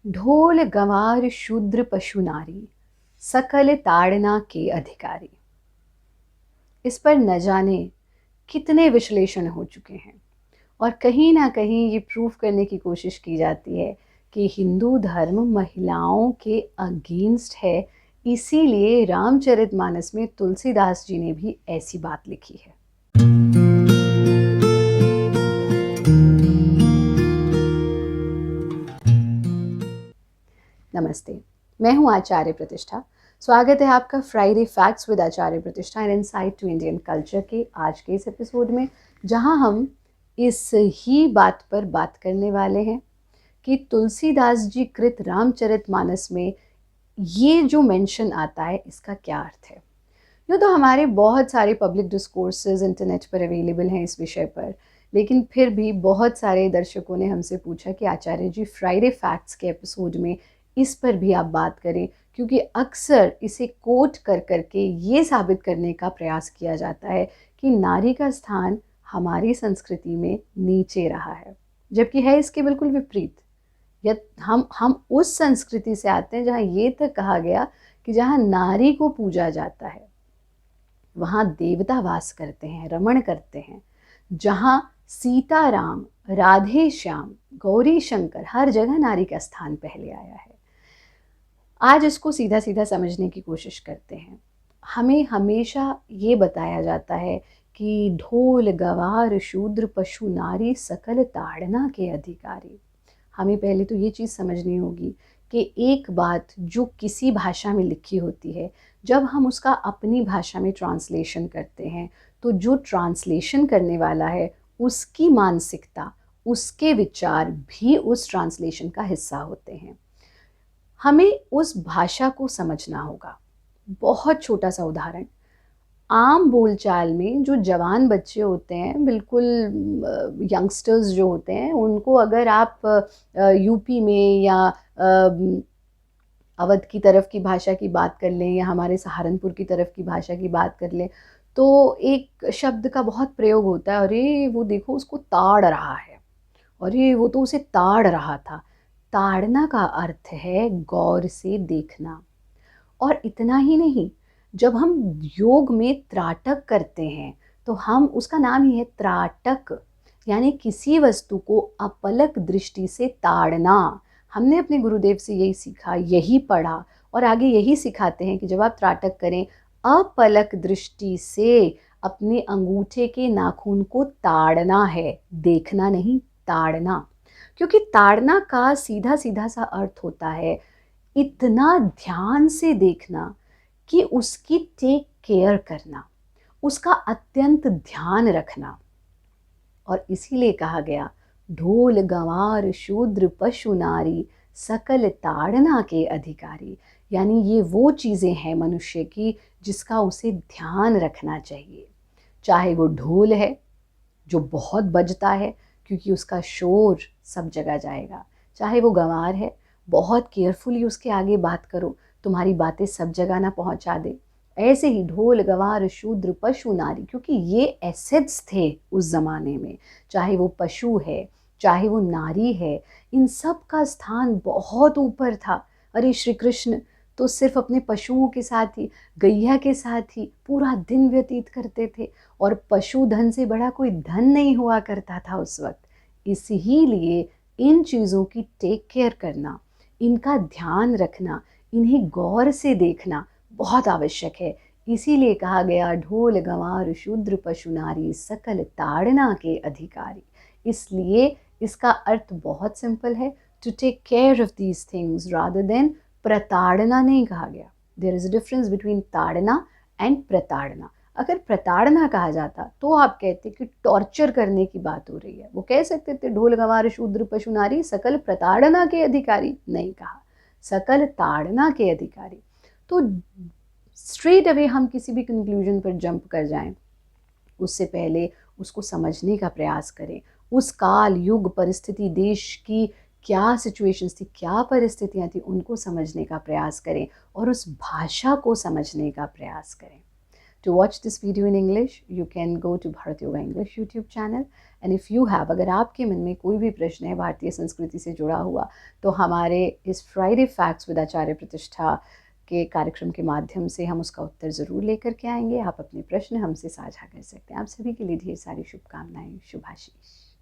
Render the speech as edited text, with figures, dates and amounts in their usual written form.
ढोल गंवार शूद्र पशु नारी, सकल ताड़ना के अधिकारी। इस पर न जाने कितने विश्लेषण हो चुके हैं और कहीं ना कहीं ये प्रूफ करने की कोशिश की जाती है कि हिंदू धर्म महिलाओं के अगेंस्ट है। इसीलिए रामचरितमानस में तुलसीदास जी ने भी ऐसी बात लिखी है। नमस्ते, मैं हूं आचार्य प्रतिष्ठा। स्वागत है आपका Friday facts with Acharya Pratishtha and insight to Indian culture के आज के इस एपिसोड में, जहां हम इस ही बात पर बात करने वाले हैं कि तुलसीदास जी कृत रामचरितमानस में ये जो मेंशन आता है इसका क्या अर्थ है। यूँ तो हमारे बहुत सारे पब्लिक डिस्कोर्सेज इंटरनेट पर अवेलेबल हैं इस विषय पर, लेकिन फिर भी बहुत सारे दर्शकों ने हमसे पूछा कि आचार्य जी फ्राइडे फैक्ट्स के एपिसोड में इस पर भी आप बात करें, क्योंकि अक्सर इसे कोट कर करके ये साबित करने का प्रयास किया जाता है कि नारी का स्थान हमारी संस्कृति में नीचे रहा है, जबकि है इसके बिल्कुल विपरीत। या हम उस संस्कृति से आते हैं जहाँ ये तक कहा गया कि जहाँ नारी को पूजा जाता है वहाँ देवता वास करते हैं, रमण करते हैं। जहाँ सीताराम, राधे श्याम, गौरी शंकर, हर जगह नारी का स्थान पहले आया है। आज इसको सीधा सीधा समझने की कोशिश करते हैं। हमें हमेशा ये बताया जाता है कि ढोल गवार शूद्र पशु नारी सकल ताड़ना के अधिकारी। हमें पहले तो ये चीज़ समझनी होगी कि एक बात जो किसी भाषा में लिखी होती है, जब हम उसका अपनी भाषा में ट्रांसलेशन करते हैं तो जो ट्रांसलेशन करने वाला है उसकी मानसिकता, उसके विचार भी उस ट्रांसलेशन का हिस्सा होते हैं। हमें उस भाषा को समझना होगा। बहुत छोटा सा उदाहरण, आम बोलचाल में जो जवान बच्चे होते हैं, बिल्कुल यंगस्टर्स जो होते हैं, उनको अगर आप यूपी में या अवध की तरफ की भाषा की बात कर लें या हमारे सहारनपुर की तरफ की भाषा की बात कर लें, तो एक शब्द का बहुत प्रयोग होता है, अरे वो देखो उसको ताड़ रहा है, अरे वो तो उसे ताड़ रहा था। ताड़ना का अर्थ है गौर से देखना। और इतना ही नहीं, जब हम योग में त्राटक करते हैं तो हम, उसका नाम ही है त्राटक, यानी किसी वस्तु को अपलक दृष्टि से ताड़ना। हमने अपने गुरुदेव से यही सीखा, यही पढ़ा और आगे यही सिखाते हैं कि जब आप त्राटक करें, अपलक दृष्टि से अपने अंगूठे के नाखून को ताड़ना है, देखना नहीं, ताड़ना। क्योंकि ताड़ना का सीधा सीधा सा अर्थ होता है इतना ध्यान से देखना कि उसकी टेक केयर करना, उसका अत्यंत ध्यान रखना। और इसीलिए कहा गया ढोल गंवार शूद्र पशु नारी सकल ताड़ना के अधिकारी। यानी ये वो चीज़ें हैं मनुष्य की जिसका उसे ध्यान रखना चाहिए। चाहे वो ढोल है जो बहुत बजता है क्योंकि उसका शोर सब जगह जाएगा, चाहे वो गंवार है, बहुत केयरफुली उसके आगे बात करो, तुम्हारी बातें सब जगह ना पहुंचा दे। ऐसे ही ढोल गंवार शूद्र पशु नारी, क्योंकि ये एसेट्स थे उस ज़माने में। चाहे वो पशु है, चाहे वो नारी है, इन सब का स्थान बहुत ऊपर था। अरे श्री कृष्ण तो सिर्फ अपने पशुओं के साथ ही, गैया के साथ ही पूरा दिन व्यतीत करते थे, और पशुधन से बड़ा कोई धन नहीं हुआ करता था उस वक्त। इसीलिए इन चीज़ों की टेक केयर करना, इनका ध्यान रखना, इन्हें गौर से देखना बहुत आवश्यक है। इसीलिए कहा गया ढोल गंवार शूद्र पशु नारी सकल ताड़ना के अधिकारी। इसलिए इसका अर्थ बहुत सिंपल है, to take care of these things rather than प्रताड़ना नहीं कहा गया। There is a difference between ताड़ना एंड प्रताड़ना। अगर प्रताड़ना कहा जाता तो आप कहते कि टॉर्चर करने की बात हो रही है, वो कह सकते थे ढोल गंवार शूद्र पशु नारी सकल प्रताड़ना के अधिकारी, नहीं कहा, सकल ताड़ना के अधिकारी। तो स्ट्रेट अवे हम किसी भी कंक्लूजन पर जंप कर जाएं, उससे पहले उसको समझने का प्रयास करें। उस काल युग परिस्थिति, देश की क्या सिचुएशंस थी, क्या परिस्थितियां थी, उनको समझने का प्रयास करें और उस भाषा को समझने का प्रयास करें। To watch this video in English, you can go to Bharat Yoga English YouTube channel and if you have, अगर आपके मन में कोई भी प्रश्न है भारतीय संस्कृति से जुड़ा हुआ, तो हमारे इस फ्राइडे फैक्ट्स विद आचार्य प्रतिष्ठा के कार्यक्रम के माध्यम से हम उसका उत्तर ज़रूर लेकर के आएंगे। आप अपने प्रश्न हमसे साझा कर सकते हैं। आप सभी के लिए ढेर सारी शुभकामनाएं, शुभाशीष।